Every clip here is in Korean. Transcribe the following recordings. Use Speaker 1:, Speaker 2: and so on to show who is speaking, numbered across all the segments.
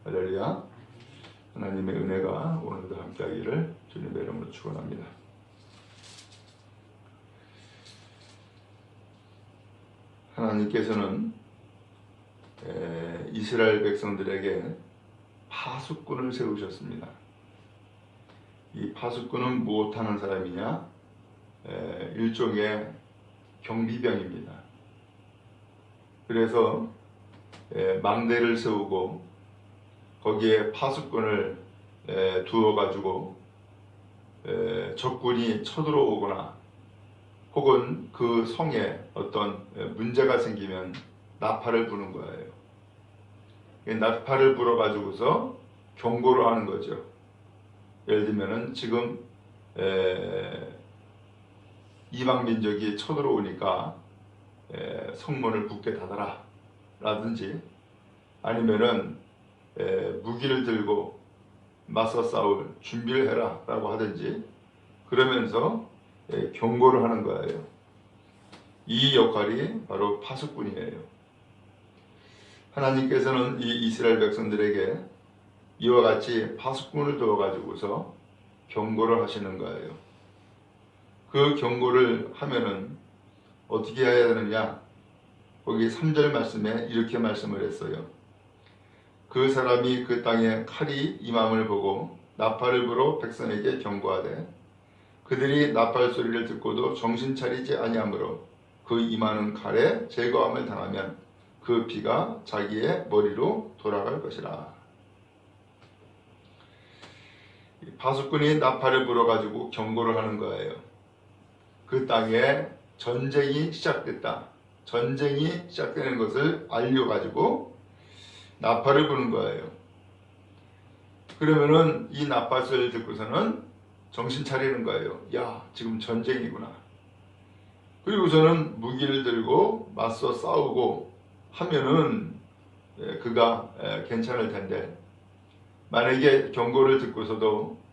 Speaker 1: 할렐루야. 하나님의 은혜가 오늘도 함께하기를 주님의 이름으로 축원합니다. 하나님께서는 이스라엘 백성들에게 파수꾼을 세우셨습니다. 이 파수꾼은 무엇하는 사람이냐? 일종의 경비병입니다. 그래서 망대를 세우고 거기에 파수꾼을 두어가지고 적군이 쳐들어오거나 혹은 그 성에 어떤 문제가 생기면 나팔을 부는 거예요. 나팔을 불어가지고서 경고를 하는 거죠. 예를 들면은 지금 이방 민족이 쳐들어오니까 성문을 굳게 닫아라 라든지, 아니면은 무기를 들고 맞서 싸울 준비를 해라 라고 하든지, 그러면서 경고를 하는 거예요. 이 역할이 바로 파수꾼이에요. 하나님께서는 이 이스라엘 백성들에게 이와 같이 파수꾼을 두어가지고서 경고를 하시는 거예요. 그 경고를 하면은 어떻게 해야 되느냐? 거기 3절 말씀에 이렇게 말씀을 했어요. 그 사람이 그 땅에 칼이 임함을 보고 나팔을 불어 백성에게 경고하되 그들이 나팔 소리를 듣고도 정신 차리지 아니하므로 그 임하는 칼에 제거함을 당하면 그 피가 자기의 머리로 돌아갈 것이라. 파수꾼이 나팔을 불어가지고 경고를 하는 거예요. 그 땅에 전쟁이 시작됐다. 전쟁이 시작되는 것을 알려가지고 나팔을 부는 거예요. 그러면은 이 나팔 소리를 듣고서는 정신 차리는 거예요. 야, 지금 전쟁이구나. 그리고서는 무기를 들고 맞서 싸우고 하면은 그가 괜찮을 텐데, 만약에 경고를 듣고서도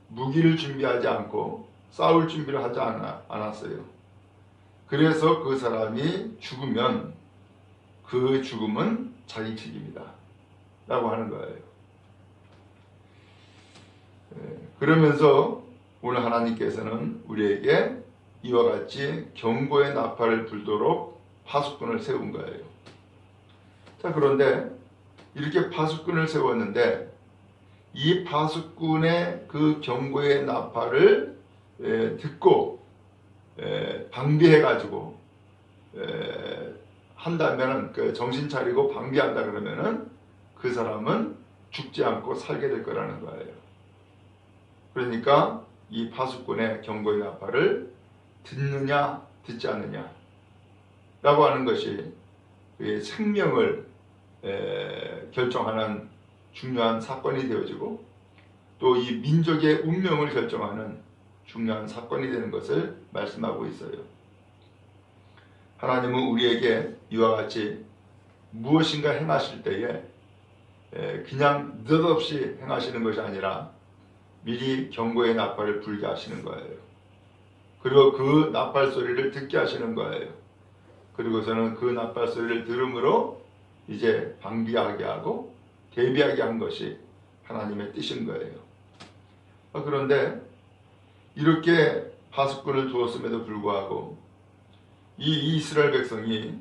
Speaker 1: 무기를 준비하지 않고 싸울 준비를 하지 않았어요. 그래서 그 사람이 죽으면 그 죽음은 자기 책임이다 라고 하는 거예요. 그러면서 오늘 하나님께서는 우리에게 이와 같이 경고의 나팔을 불도록 파수꾼을 세운 거예요. 자, 그런데 이렇게 파수꾼을 세웠는데 이 파수꾼의 그 경고의 나팔을 듣고 방비해 가지고 한다면은, 그 정신 차리고 방비한다 그러면은 그 사람은 죽지 않고 살게 될 거라는 거예요. 그러니까 이 파수꾼의 경고의 나팔을 듣느냐 듣지 않느냐 라고 하는 것이 생명을 결정하는 중요한 사건이 되어지고, 또 이 민족의 운명을 결정하는 중요한 사건이 되는 것을 말씀하고 있어요. 하나님은 우리에게 이와 같이 무엇인가 행하실 때에 그냥 느닷없이 행하시는 것이 아니라 미리 경고의 나팔을 불게 하시는 거예요. 그리고 그 나팔 소리를 듣게 하시는 거예요. 그리고서는 그 나팔 소리를 들음으로 이제 방비하게 하고 대비하게 한 것이 하나님의 뜻인 거예요. 그런데 이렇게 파수꾼을 두었음에도 불구하고 이 이스라엘 백성이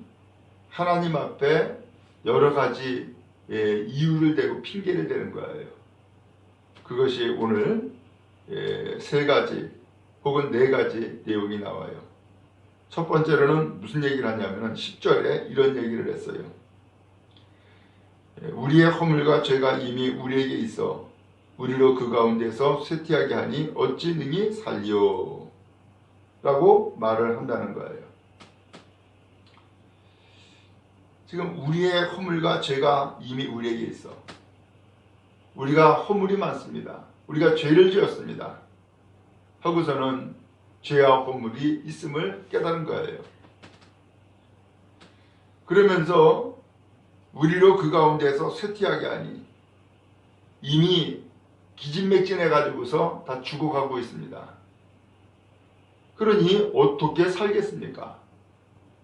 Speaker 1: 하나님 앞에 여러 가지 이유를 대고 핑계를 대는 거예요. 그것이 오늘 3가지 혹은 4가지 내용이 나와요. 첫 번째로는 무슨 얘기를 하냐면 10절에 이런 얘기를 했어요. 우리의 허물과 죄가 이미 우리에게 있어 우리로 그 가운데서 쇠퇴하게 하니 어찌 능히 살리오 라고 말을 한다는 거예요. 지금 우리의 허물과 죄가 이미 우리에게 있어. 우리가 허물이 많습니다. 우리가 죄를 지었습니다. 하고서는 죄와 허물이 있음을 깨달은 거예요. 그러면서 우리로 그 가운데서 쇠퇴하게 하니 이미 기진맥진해 가지고서 다 죽어가고 있습니다. 그러니 어떻게 살겠습니까?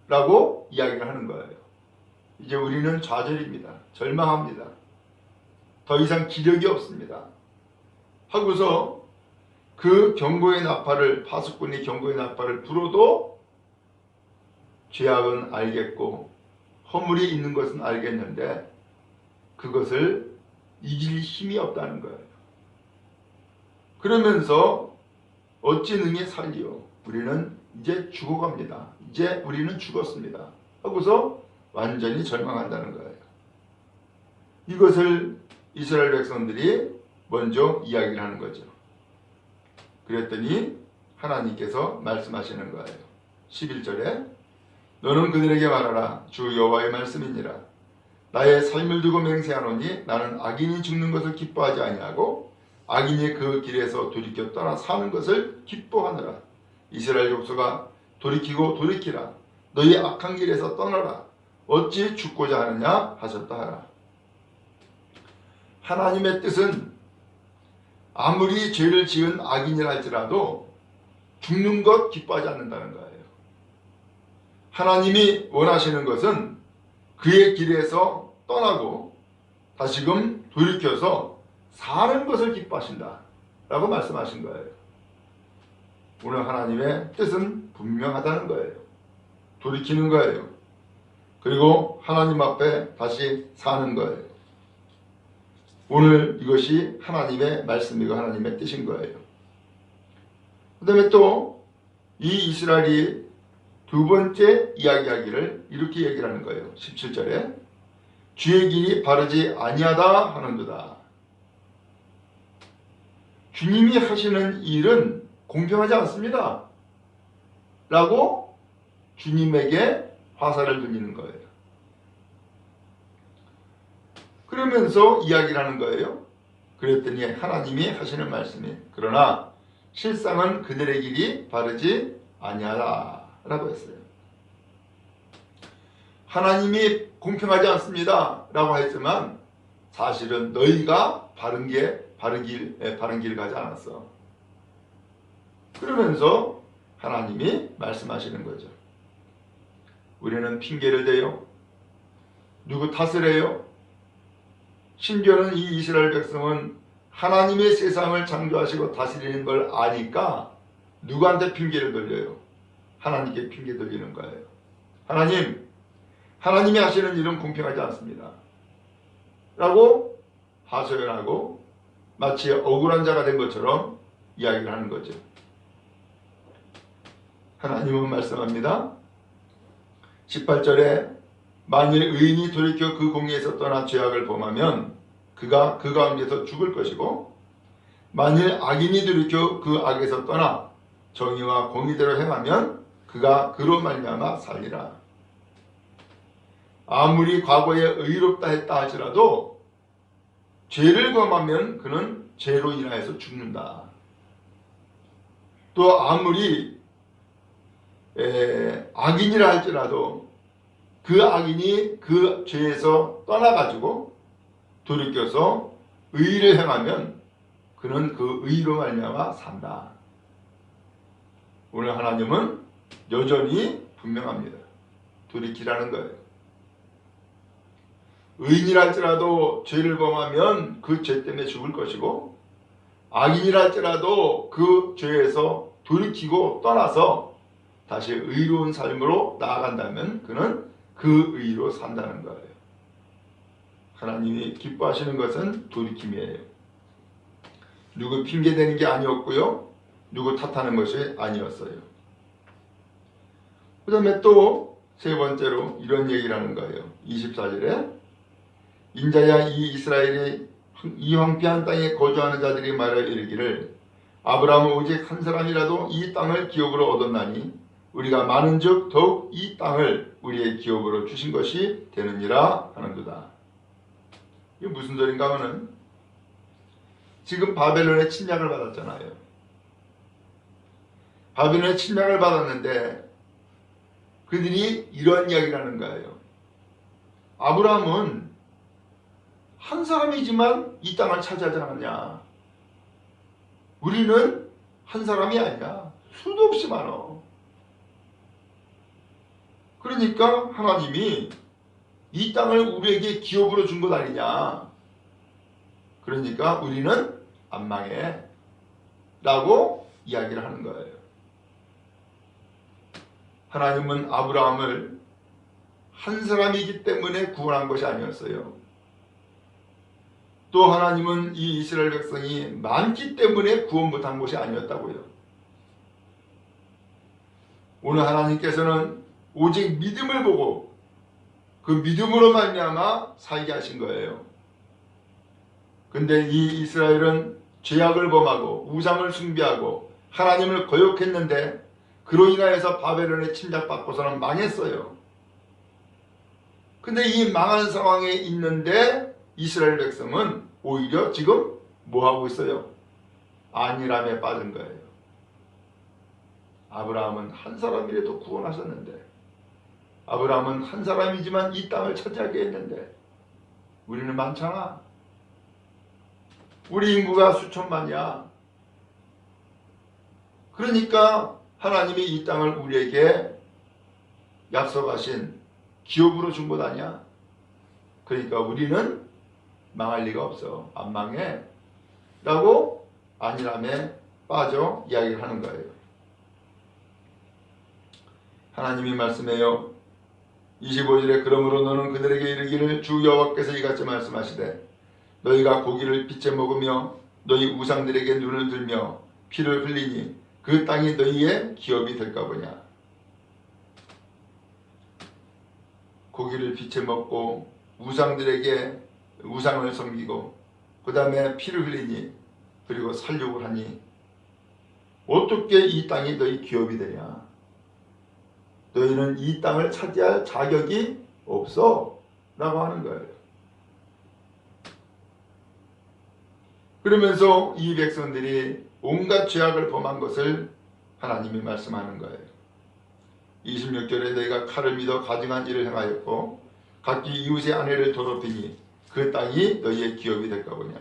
Speaker 1: 라고 이야기를 하는 거예요. 이제 우리는 좌절입니다. 절망합니다. 더 이상 기력이 없습니다. 하고서 그 경고의 나팔을, 파수꾼이 경고의 나팔을 불어도 죄악은 알겠고 허물이 있는 것은 알겠는데 그것을 이길 힘이 없다는 거예요. 그러면서 어찌 능히 살리요? 우리는 이제 죽어갑니다. 이제 우리는 죽었습니다. 하고서 완전히 절망한다는 거예요. 이것을 이스라엘 백성들이 먼저 이야기를 하는 거죠. 그랬더니 하나님께서 말씀하시는 거예요. 11절에 너는 그들에게 말하라. 주 여호와의 말씀이니라. 나의 삶을 두고 맹세하노니 나는 악인이 죽는 것을 기뻐하지 아니하고 악인이 그 길에서 돌이켜 떠나 사는 것을 기뻐하느라. 이스라엘 족속아 돌이키고 돌이키라. 너희 악한 길에서 떠나라. 어찌 죽고자 하느냐 하셨다 하라. 하나님의 뜻은 아무리 죄를 지은 악인이라 할지라도 죽는 것 기뻐하지 않는다는 거예요. 하나님이 원하시는 것은 그의 길에서 떠나고 다시금 돌이켜서 사는 것을 기뻐하신다 라고 말씀하신 거예요. 오늘 하나님의 뜻은 분명하다는 거예요. 돌이키는 거예요. 그리고 하나님 앞에 다시 사는 거예요. 오늘 이것이 하나님의 말씀이고 하나님의 뜻인 거예요. 그 다음에 또 이 이스라엘이 두 번째 이야기하기를 이렇게 얘기를 하는 거예요. 17절에 주의 길이 바르지 아니하다 하는도다. 주님이 하시는 일은 공평하지 않습니다. 라고 주님에게 화살을 던지는 거예요. 그러면서 이야기를 하는 거예요. 그랬더니 하나님이 하시는 말씀이 그러나 실상은 그들의 길이 바르지 아니하다 라고 했어요. 하나님이 공평하지 않습니다 라고 했지만 사실은 너희가 바른 길 가지 않았어. 그러면서 하나님이 말씀하시는 거죠. 우리는 핑계를 대요. 누구 탓을 해요? 심지어는 이 이스라엘 백성은 하나님의 세상을 창조하시고 다스리는 걸 아니까 누구한테 핑계를 돌려요? 하나님께 핑계 돌리는 거예요. 하나님이 하시는 일은 공평하지 않습니다. 라고 하소연하고 마치 억울한 자가 된 것처럼 이야기를 하는 거죠. 하나님은 말씀합니다. 18절에 만일 의인이 돌이켜 그 공의에서 떠나 죄악을 범하면 그가 그 가운데서 죽을 것이고 만일 악인이 돌이켜 그 악에서 떠나 정의와 공의대로 행하면 그가 그로 말미암아 살리라. 아무리 과거에 의롭다 했다 할지라도 죄를 범하면 그는 죄로 인하여서 죽는다. 또 아무리 악인이라 할지라도 그 악인이 그 죄에서 떠나가지고 돌이켜서 의를 행하면 그는 그 의로 말미암아 산다. 오늘 하나님은 여전히 분명합니다. 돌이키라는 거예요. 의인이라 할지라도 죄를 범하면 그 죄 때문에 죽을 것이고 악인이라 할지라도 그 죄에서 돌이키고 떠나서 다시 의로운 삶으로 나아간다면 그는 그 의로 산다는 거예요. 하나님이 기뻐하시는 것은 돌이킴이에요. 누구 핑계대는 게 아니었고요. 누구 탓하는 것이 아니었어요. 그 다음에 또 세 번째로 이런 얘기를 하는 거예요. 24절에 인자야 이 이스라엘이 이 황폐한 땅에 거주하는 자들이 말하여 이르기를 아브라함은 오직 한 사람이라도 이 땅을 기업으로 얻었나니 우리가 많은즉 더욱 이 땅을 우리의 기업으로 주신 것이 되느니라 하는도다. 이게 무슨 소린가 하면은 지금 바벨론의 침략을 받았잖아요. 바벨론의 침략을 받았는데 그들이 이런 이야기를 하는 거예요. 아브라함은 한 사람이지만 이 땅을 차지하지 않았냐. 우리는 한 사람이 아니야. 수도 없이 많어. 그러니까 하나님이 이 땅을 우리에게 기업으로 준 것 아니냐. 그러니까 우리는 안 망해 라고 이야기를 하는 거예요. 하나님은 아브라함을 한 사람이기 때문에 구원한 것이 아니었어요. 또 하나님은 이 이스라엘 백성이 많기 때문에 구원 못한 것이 아니었다고요. 오늘 하나님께서는 오직 믿음을 보고 그 믿음으로 말미암아 살게 하신 거예요. 근데 이 이스라엘은 죄악을 범하고 우상을 숭배하고 하나님을 거역했는데 그로 인하여서 바벨론에 침략받고서는 망했어요. 근데 이 망한 상황에 있는데 이스라엘 백성은 오히려 지금 뭐하고 있어요? 안일함에 빠진 거예요. 아브라함은 한 사람이라도 구원하셨는데, 아브라함은 한 사람이지만 이 땅을 차지하게 했는데 우리는 많잖아. 우리 인구가 수천만이야. 그러니까 하나님이 이 땅을 우리에게 약속하신 기업으로 준 것 아니야? 그러니까 우리는 망할 리가 없어. 안 망해 라고 안일함에 빠져 이야기를 하는 거예요. 하나님이 말씀해요. 25절에 그러므로 너는 그들에게 이르기를 주 여호와께서 이같이 말씀하시되 너희가 고기를 빛에 먹으며 너희 우상들에게 눈을 들며 피를 흘리니 그 땅이 너희의 기업이 될까 보냐. 고기를 빛에 먹고 우상들에게 우상을 섬기고 그 다음에 피를 흘리니 그리고 살육을 하니 어떻게 이 땅이 너희 기업이 되냐. 너희는 이 땅을 차지할 자격이 없어 라고 하는 거예요. 그러면서 이 백성들이 온갖 죄악을 범한 것을 하나님이 말씀하는 거예요. 26절에 너희가 칼을 믿어 가증한 일을 행하였고 각기 이웃의 아내를 더럽히니 그 땅이 너희의 기업이 될까 보냐.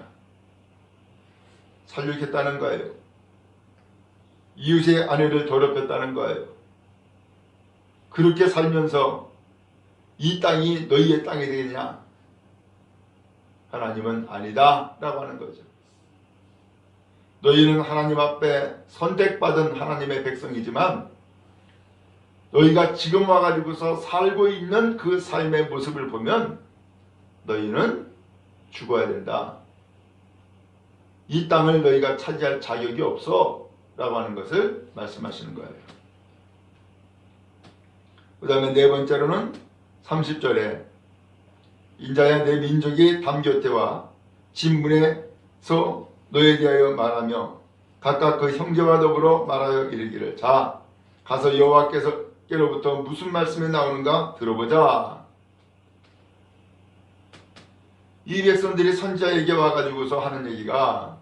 Speaker 1: 살육했다는 거예요. 이웃의 아내를 더럽혔다는 거예요. 그렇게 살면서 이 땅이 너희의 땅이 되겠냐? 하나님은 아니다 라고 하는 거죠. 너희는 하나님 앞에 선택받은 하나님의 백성이지만 너희가 지금 와가지고서 살고 있는 그 삶의 모습을 보면 너희는 죽어야 된다. 이 땅을 너희가 차지할 자격이 없어 라고 하는 것을 말씀하시는 거예요. 그 다음에 네 번째로는 30절에 인자야 내 민족이 담교태와 진문에서 너에 대하여 말하며 각각 그 형제와 더불어 말하여 이르기를 자 가서 여호와께로부터 무슨 말씀이 나오는가 들어보자. 이 백성들이 선지자에게 와가지고서 하는 얘기가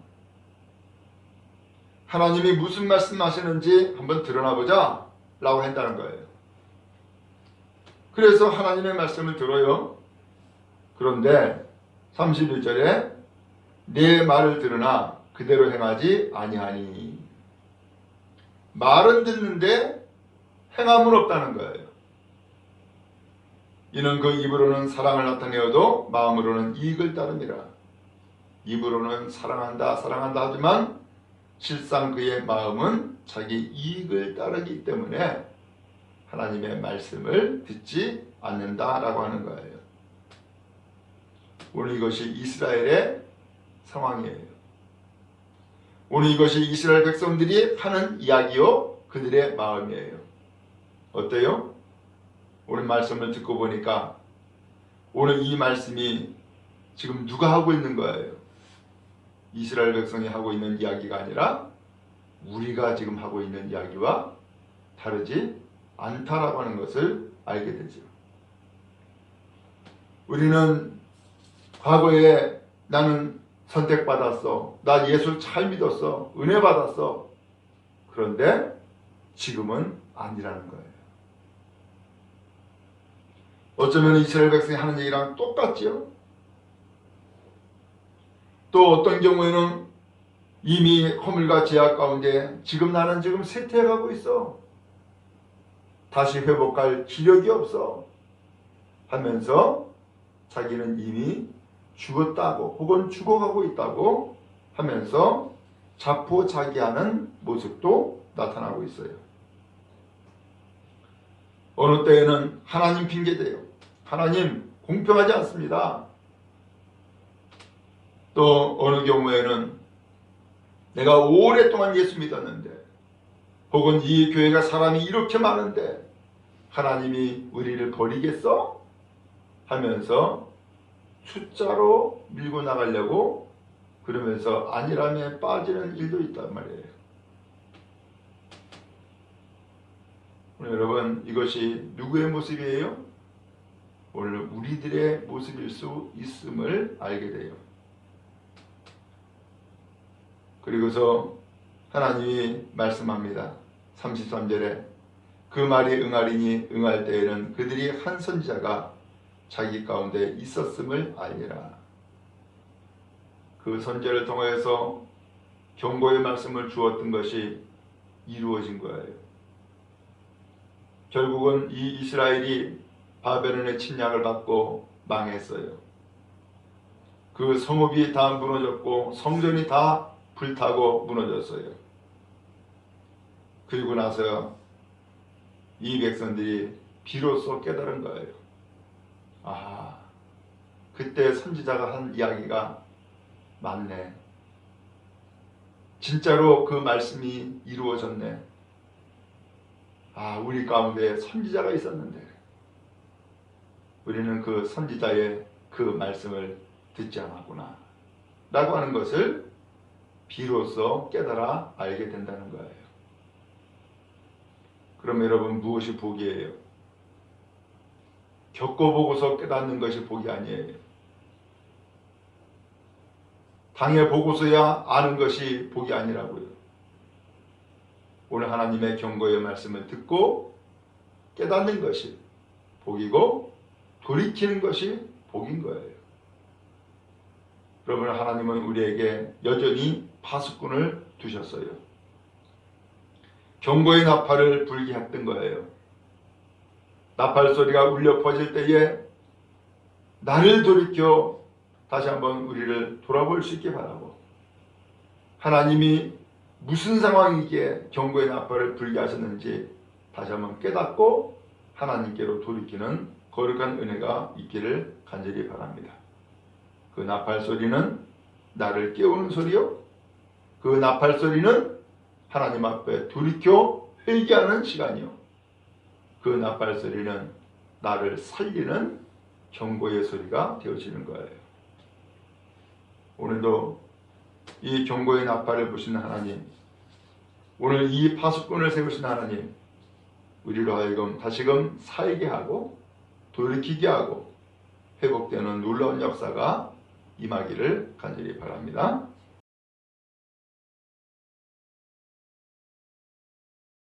Speaker 1: 하나님이 무슨 말씀 하시는지 한번 드러나보자 라고 한다는 거예요. 그래서 하나님의 말씀을 들어요. 그런데 31절에 내 말을 들으나 그대로 행하지 아니하니. 말은 듣는데 행함은 없다는 거예요. 이는 그 입으로는 사랑을 나타내어도 마음으로는 이익을 따릅니다. 입으로는 사랑한다 하지만 실상 그의 마음은 자기 이익을 따르기 때문에 하나님의 말씀을 듣지 않는다라고 하는 거예요. 오늘 이것이 이스라엘의 상황이에요. 오늘 이것이 이스라엘 백성들이 하는 이야기요 그들의 마음이에요. 어때요? 오늘 말씀을 듣고 보니까 오늘 이 말씀이 지금 누가 하고 있는 거예요? 이스라엘 백성이 하고 있는 이야기가 아니라 우리가 지금 하고 있는 이야기와 다르지 않다라고 하는 것을 알게 되죠. 우리는 과거에 나는 선택받았어. 나 예수 잘 믿었어. 은혜 받았어. 그런데 지금은 아니라는 거예요. 어쩌면 이스라엘 백성이 하는 얘기랑 똑같죠. 또 어떤 경우에는 이미 허물과 죄악 가운데 지금 나는 지금 쇠퇴해가고 있어. 다시 회복할 기력이 없어. 하면서 자기는 이미 죽었다고 혹은 죽어가고 있다고 하면서 자포자기하는 모습도 나타나고 있어요. 어느 때에는 하나님 핑계대요. 하나님 공평하지 않습니다. 또 어느 경우에는 내가 오랫동안 예수 믿었는데 혹은 이 교회가 사람이 이렇게 많은데 하나님이 우리를 버리겠어? 하면서 숫자로 밀고 나가려고 그러면서 안일함에 빠지는 일도 있단 말이에요. 여러분, 이것이 누구의 모습이에요? 오늘 우리들의 모습일 수 있음을 알게 돼요. 그리고서 하나님이 말씀합니다. 33절에 그 말이 응하리니 응할 때에는 그들이 한 선지자가 자기 가운데 있었음을 알리라. 그 선지자를 통해서 경고의 말씀을 주었던 것이 이루어진 거예요. 결국은 이 이스라엘이 바벨론의 침략을 받고 망했어요. 그 성읍이 다 무너졌고 성전이 다 불타고 무너졌어요. 그리고 나서 이 백성들이 비로소 깨달은 거예요. 아, 그때 선지자가 한 이야기가 맞네. 진짜로 그 말씀이 이루어졌네. 아, 우리 가운데 선지자가 있었는데 우리는 그 선지자의 그 말씀을 듣지 않았구나 라고 하는 것을 비로소 깨달아 알게 된다는 거예요. 그럼 여러분, 무엇이 복이에요? 겪어보고서 깨닫는 것이 복이 아니에요. 당해보고서야 아는 것이 복이 아니라고요. 오늘 하나님의 경고의 말씀을 듣고 깨닫는 것이 복이고 돌이키는 것이 복인 거예요. 여러분, 하나님은 우리에게 여전히 파수꾼을 두셨어요. 경고의 나팔을 불게 했던 거예요. 나팔 소리가 울려 퍼질 때에 나를 돌이켜 다시 한번 우리를 돌아볼 수 있게 바라고, 하나님이 무슨 상황이기에 경고의 나팔을 불게 하셨는지 다시 한번 깨닫고 하나님께로 돌이키는 거룩한 은혜가 있기를 간절히 바랍니다. 그 나팔 소리는 나를 깨우는 소리요, 그 나팔 소리는 하나님 앞에 돌이켜 회개하는 시간이요, 그 나팔 소리는 나를 살리는 경고의 소리가 되어지는 거예요. 오늘도 이 경고의 나팔을 부시는 하나님, 오늘 이 파수꾼을 세우신 하나님, 우리로 하여금 다시금 살게 하고 돌이키게 하고 회복되는 놀라운 역사가 임하기를 간절히 바랍니다.